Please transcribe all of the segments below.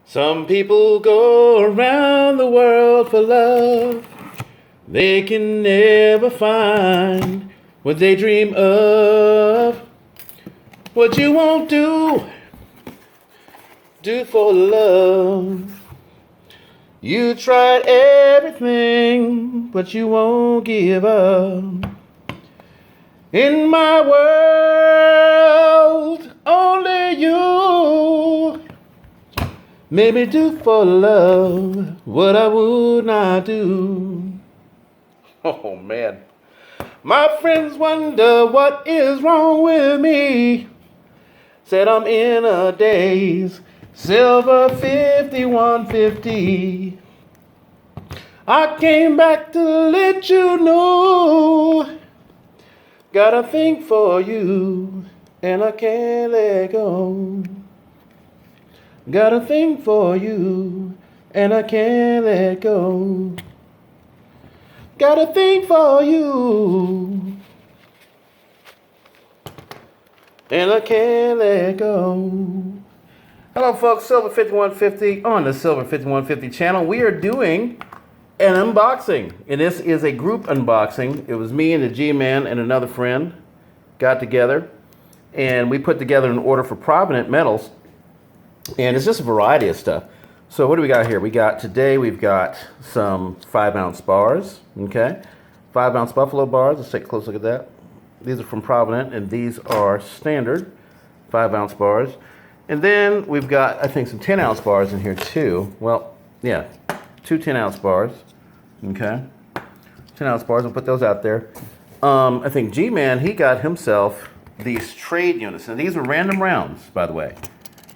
Some people go around the world for love. They can never find what they dream of. What you won't do for love. You tried everything, but you won't give up. In my world, only you made me do for love what I would not do. Oh man. My friends wonder what is wrong with me. Said I'm in a daze. Silver 5150. I came back to let you know. Got a thing for you, and I can't let go. Got a thing for you, and I can't let go. Got a thing for you, and I can't let go. Hello folks, Silver 5150 on the Silver 5150 channel. We are doing an unboxing, and this is a group unboxing. It was me and the G-Man and another friend got together, and we put together an order for Provident Metals, and it's just a variety of stuff. So what do we got here? We've got some 5-ounce bars, okay? 5-ounce buffalo bars. Let's take a close look at that. These are from Provident, and these are standard 5-ounce bars. And then we've got, I think, some 10-ounce bars in here too. Well, yeah, 2 10-ounce bars, okay? 10-ounce bars, I'll put those out there. I think G-Man, he got himself these trade units. And these are random rounds, by the way,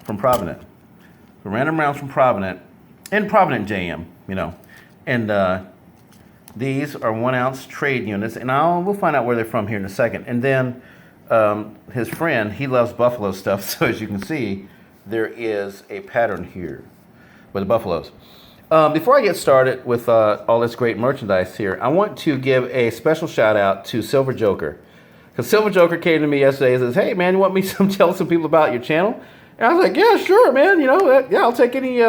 from Provident. The random rounds from Provident, and Provident JM, you know. And these are 1-ounce trade units, and we'll find out where they're from here in a second. And then his friend, he loves buffalo stuff, so as you can see, there is a pattern here with the buffaloes. Before I get started with all this great merchandise here, I want to give a special shout out to Silver Joker. Because Silver Joker came to me yesterday and says, "Hey man, you want me to tell some people about your channel?" And I was like, "Yeah, sure, man. You know, yeah, I'll take any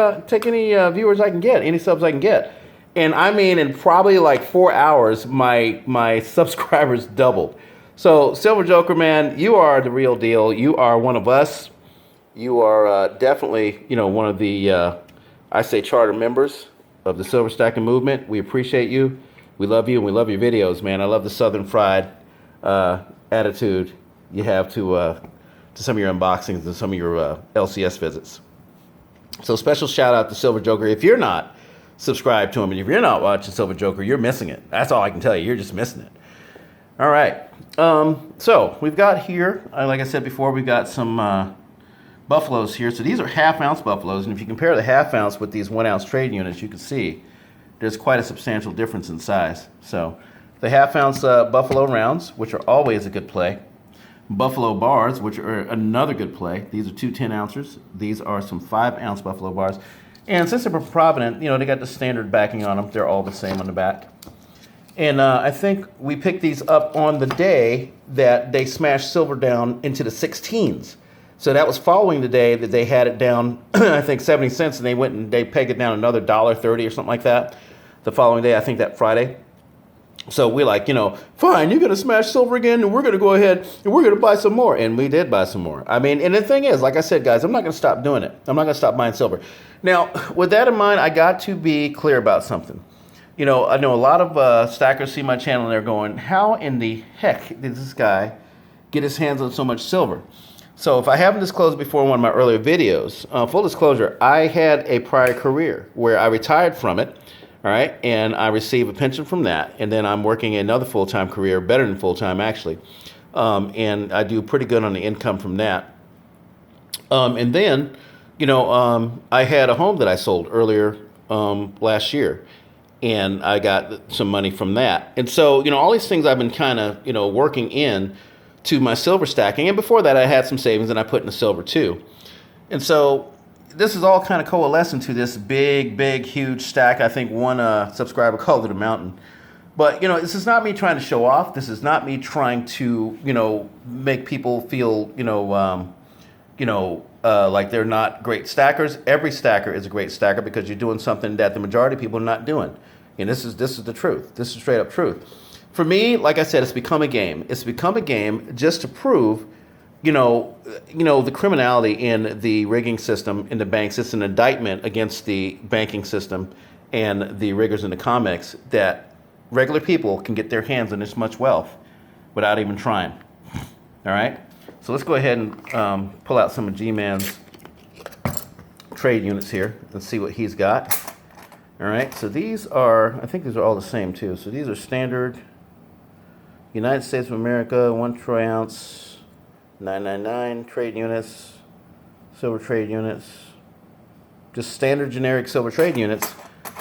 viewers I can get, any subs I can get." And I mean, in probably like 4 hours, my subscribers doubled. So Silver Joker, man, you are the real deal. You are one of us. You are definitely, you know, one of the I say charter members of the Silver Stacking movement. We appreciate you. We love you, and we love your videos, man. I love the Southern Fried attitude you have to some of your unboxings and some of your LCS visits. So special shout out to Silver Joker. If you're not subscribed to him and if you're not watching Silver Joker, you're missing it. That's all I can tell you. You're just missing it. All right. So we've got here, like I said before, we've got some buffaloes here. So these are 1/2-ounce buffaloes. And if you compare the 1/2-ounce with these 1-ounce trade units, you can see there's quite a substantial difference in size. So the 1/2-ounce buffalo rounds, which are always a good play. Buffalo bars, which are another good play. These are 2 10-ounces. These are some 5-ounce buffalo bars. And since they're from Provident, you know, they got the standard backing on them. They're all the same on the back. And I think we picked these up on the day that they smashed silver down into the 16s. So that was following the day that they had it down, I think 70 cents, and they went and they pegged it down another $1.30 or something like that. The following day, I think that Friday. So we're like, you know, fine, you're going to smash silver again, and we're going to go ahead and we're going to buy some more. And we did buy some more. I mean, and the thing is, like I said, guys, I'm not going to stop doing it. I'm not going to stop buying silver. Now, with that in mind, I got to be clear about something. You know, I know a lot of stackers see my channel and they're going, how in the heck did this guy get his hands on so much silver? So if I haven't disclosed before in one of my earlier videos, full disclosure, I had a prior career where I retired from it. All right, and I receive a pension from that, and then I'm working another full-time career, better than full-time actually, and I do pretty good on the income from that. And then, you know, I had a home that I sold earlier last year, and I got some money from that. And so, you know, all these things I've been kind of, you know, working in to my silver stacking, and before that I had some savings and I put in the silver too. And so this is all kind of coalescing to this big, huge stack. I think one subscriber called it a mountain. But, you know, this is not me trying to show off. This is not me trying to, you know, make people feel, you know, like they're not great stackers. Every stacker is a great stacker because you're doing something that the majority of people are not doing. And this is the truth. This is straight up truth. For me, like I said, it's become a game. It's become a game just to prove, the criminality in the rigging system in the banks. It's an indictment against the banking system and the riggers in the COMEX that regular people can get their hands on this much wealth without even trying. All right? So let's go ahead and pull out some of G-Man's trade units here and see what he's got. All right, so these are, I think these are all the same too. So these are standard United States of America, 1 troy ounce, 999 trade units, silver trade units, just standard generic silver trade units.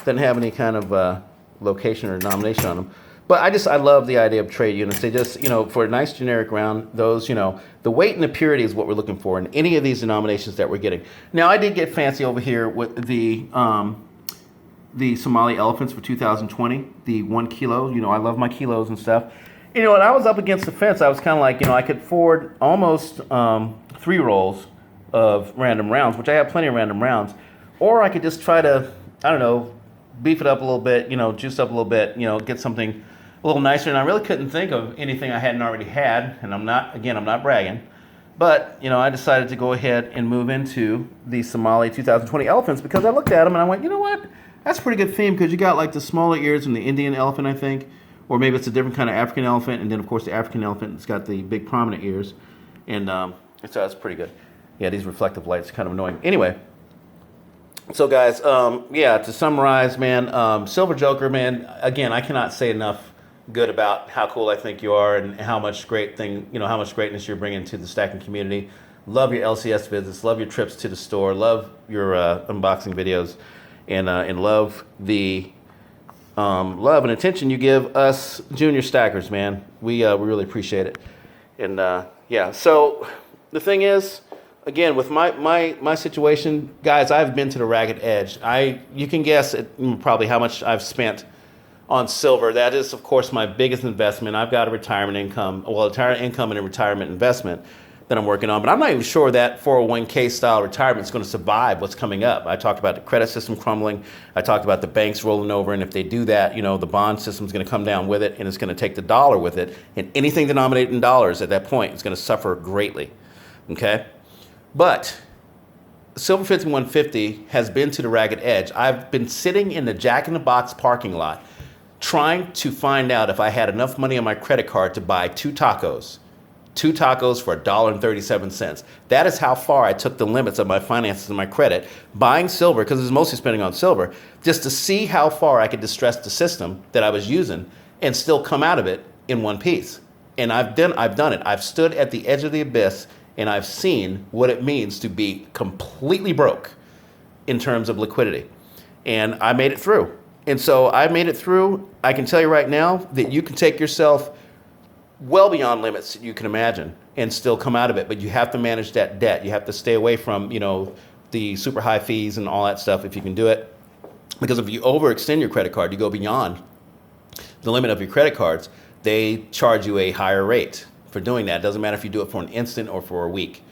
Doesn't have any kind of location or denomination on them. But I love the idea of trade units. They just, for a nice generic round, those, the weight and the purity is what we're looking for in any of these denominations that we're getting. Now, I did get fancy over here with the Somali elephants for 2020, the 1 kilo. I love my kilos and stuff. When I was up against the fence, I was kind of like, I could afford almost 3 rolls of random rounds, which I have plenty of random rounds. Or I could just try to, beef it up a little bit, juice up a little bit, get something a little nicer. And I really couldn't think of anything I hadn't already had. And I'm not bragging. But, I decided to go ahead and move into the Somali 2020 elephants because I looked at them and I went, you know what? That's a pretty good theme because you got like the smaller ears from the Indian elephant, I think. Or maybe it's a different kind of African elephant. And then, of course, the African elephant has got the big prominent ears. And so that's pretty good. Yeah, these reflective lights are kind of annoying. Anyway. So, guys, to summarize, man, Silver Joker, man, again, I cannot say enough good about how cool I think you are and how much how much greatness you're bringing to the stacking community. Love your LCS visits. Love your trips to the store. Love your unboxing videos. And love the love and attention you give us junior stackers, man. We really appreciate it. And so the thing is, again, with my situation, guys, I've been to the ragged edge. You can guess probably how much I've spent on silver. That is, of course, my biggest investment. I've got a retirement income and a retirement investment that I'm working on, but I'm not even sure that 401k style retirement is going to survive what's coming up. I talked about the credit system crumbling. I talked about the banks rolling over, and if they do that, the bond system is going to come down with it, and it's going to take the dollar with it, and anything denominated in dollars at that point is going to suffer greatly. Okay, but Silver 5150 has been to the ragged edge. I've been sitting in the Jack in the Box parking lot trying to find out if I had enough money on my credit card to buy 2 tacos. 2 tacos for $1.37. That is how far I took the limits of my finances and my credit, buying silver, because it was mostly spending on silver, just to see how far I could distress the system that I was using and still come out of it in one piece. And I've done it. I've stood at the edge of the abyss and I've seen what it means to be completely broke in terms of liquidity. And I made it through. And so I made it through. I can tell you right now that you can take yourself well beyond limits that you can imagine and still come out of it. But you have to manage that debt. You have to stay away from, the super high fees and all that stuff if you can do it. Because if you overextend your credit card, you go beyond the limit of your credit cards, they charge you a higher rate for doing that. It doesn't matter if you do it for an instant or for a week.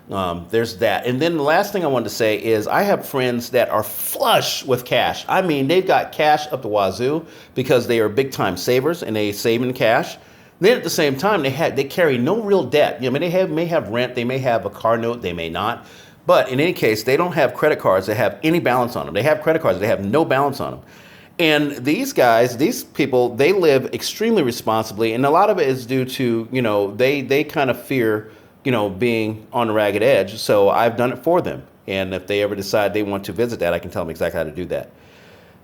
There's that. And then the last thing I wanted to say is I have friends that are flush with cash. I mean, they've got cash up the wazoo because they are big time savers and they save in cash. Then at the same time, they carry no real debt. They may have rent, they may have a car note, they may not. But in any case, they don't have credit cards that have any balance on them. They have credit cards that have no balance on them. And these guys, these people, they live extremely responsibly. And a lot of it is due to, they kind of fear, being on the ragged edge. So I've done it for them. And if they ever decide they want to visit that, I can tell them exactly how to do that.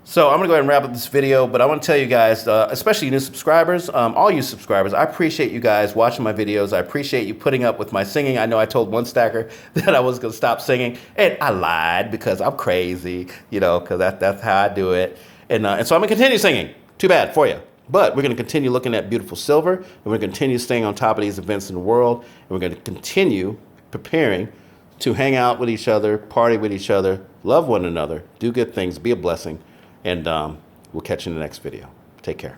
So I'm going to go ahead and wrap up this video, but I want to tell you guys, especially new subscribers, all you subscribers, I appreciate you guys watching my videos. I appreciate you putting up with my singing. I know I told one stacker that I was going to stop singing, and I lied because I'm crazy, because that's how I do it. And so I'm going to continue singing. Too bad for you. But we're going to continue looking at beautiful silver, and we're going to continue staying on top of these events in the world, and we're going to continue preparing to hang out with each other, party with each other, love one another, do good things, be a blessing, and we'll catch you in the next video. Take care.